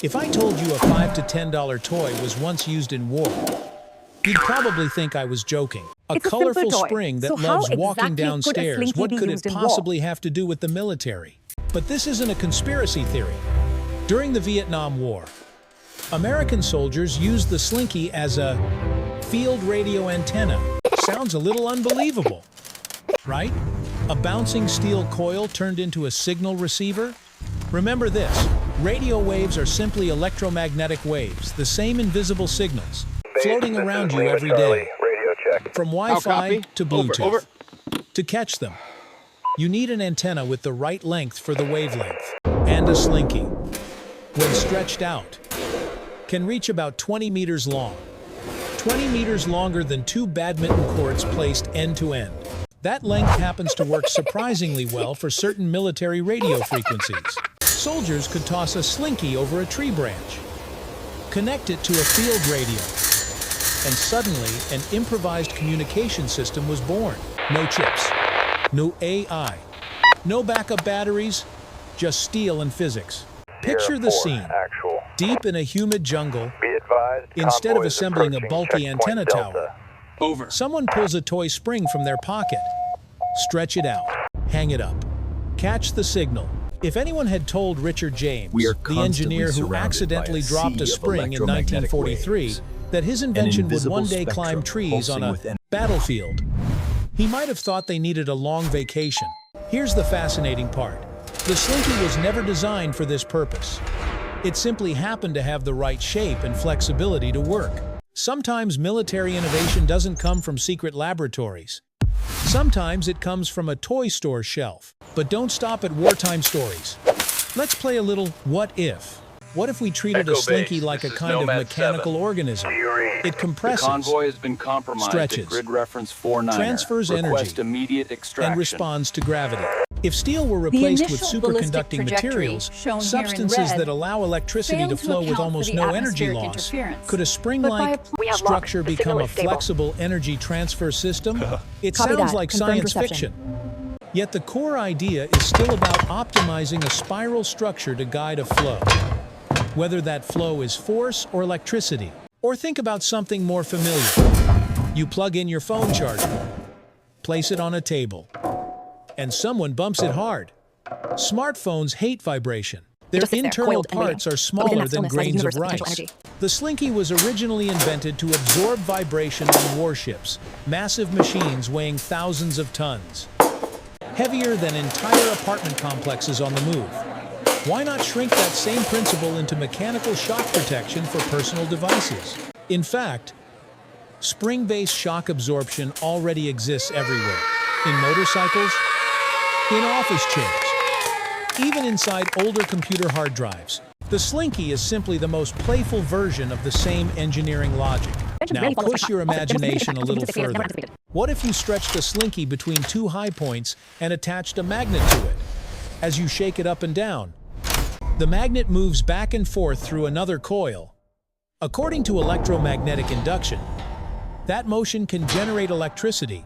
If I told you a $5 to $10 toy was once used in war, you'd probably think I was joking. A colorful spring that loves walking downstairs. What could it possibly have to do with the military? But this isn't a conspiracy theory. During the Vietnam War, American soldiers used the Slinky as a field radio antenna. Sounds a little unbelievable, right? A bouncing steel coil turned into a signal receiver? Remember this, radio waves are simply electromagnetic waves, the same invisible signals, floating around you every day. From Wi-Fi to Bluetooth. To catch them, you need an antenna with the right length for the wavelength. And a Slinky, when stretched out, can reach about 20 meters long. 20 meters longer than 2 badminton courts placed end to end. That length happens to work surprisingly well for certain military radio frequencies. Soldiers could toss a Slinky over a tree branch, connect it to a field radio, and suddenly an improvised communication system was born. No chips, no AI, no backup batteries, just steel and physics. Picture the scene. Deep in a humid jungle, instead of assembling a bulky antenna tower, someone pulls a toy spring from their pocket. Stretch it out, hang it up, catch the signal. If anyone had told Richard James, the engineer who accidentally dropped a spring in 1943, that his invention would one day climb trees on a battlefield, he might have thought they needed a long vacation. Here's the fascinating part. The Slinky was never designed for this purpose. It simply happened to have the right shape and flexibility to work. Sometimes military innovation doesn't come from secret laboratories. Sometimes it comes from a toy store shelf. But don't stop at wartime stories. Let's play a little what if. What if we treated a Slinky like a kind of mechanical organism? It compresses, convoy has been compromised stretches, at grid reference 49er. transfers Request energy, immediate extraction. and responds to gravity. If steel were replaced with superconducting materials, substances that allow electricity to flow with almost no energy loss, could a spring-like structure become a flexible energy transfer system? It sounds like science fiction. Yet the core idea is still about optimizing a spiral structure to guide a flow, whether that flow is force or electricity. Or think about something more familiar. You plug in your phone charger, place it on a table, and someone bumps it hard. Smartphones hate vibration. Their internal parts are smaller than grains of rice. The Slinky was originally invented to absorb vibration on warships, massive machines weighing thousands of tons, heavier than entire apartment complexes on the move. Why not shrink that same principle into mechanical shock protection for personal devices? In fact, spring-based shock absorption already exists everywhere. In motorcycles, in office chairs, even inside older computer hard drives. The Slinky is simply the most playful version of the same engineering logic. Now push your imagination a little further. What if you stretched a Slinky between 2 high points and attached a magnet to it? As you shake it up and down, the magnet moves back and forth through another coil. According to electromagnetic induction, that motion can generate electricity.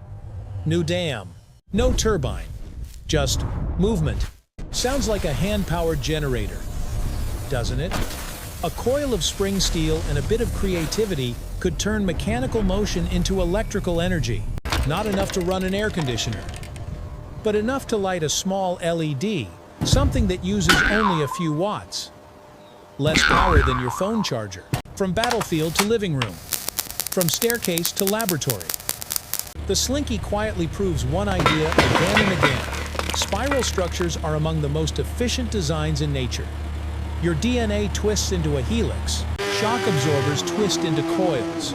No dam, no turbine, just movement. Sounds like a hand-powered generator, doesn't it? A coil of spring steel and a bit of creativity could turn mechanical motion into electrical energy. Not enough to run an air conditioner, but enough to light a small LED, something that uses only a few watts. Less power than your phone charger. From battlefield to living room. From staircase to laboratory. The Slinky quietly proves one idea again and again. Spiral structures are among the most efficient designs in nature. Your DNA twists into a helix. Shock absorbers twist into coils.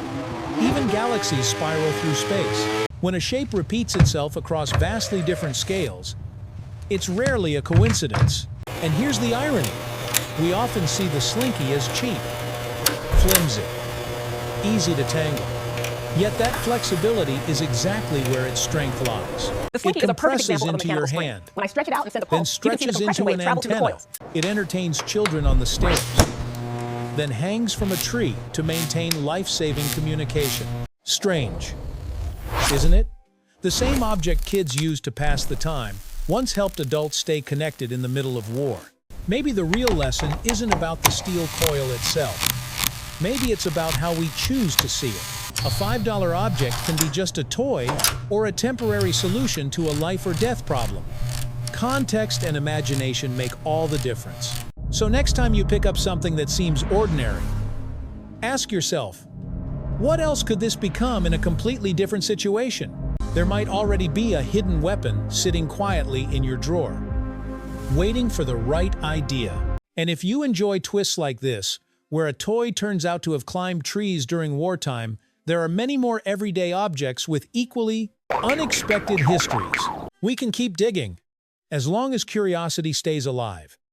Even galaxies spiral through space. When a shape repeats itself across vastly different scales, it's rarely a coincidence. And here's the irony. We often see the Slinky as cheap, flimsy, easy to tangle. Yet that flexibility is exactly where its strength lies. It compresses into your hand, When I stretch it out and send a then pulse, you can see the stretches compression into an wave travel through the antenna. coils. It entertains children on the stairs, then hangs from a tree to maintain life-saving communication. Strange, isn't it? The same object kids use to pass the time once helped adults stay connected in the middle of war. Maybe the real lesson isn't about the steel coil itself. Maybe it's about how we choose to see it. A $5 object can be just a toy or a temporary solution to a life or death problem. Context and imagination make all the difference. So next time you pick up something that seems ordinary, ask yourself, what else could this become in a completely different situation? There might already be a hidden weapon sitting quietly in your drawer, waiting for the right idea. And if you enjoy twists like this, where a toy turns out to have climbed trees during wartime, there are many more everyday objects with equally unexpected histories. We can keep digging, as long as curiosity stays alive.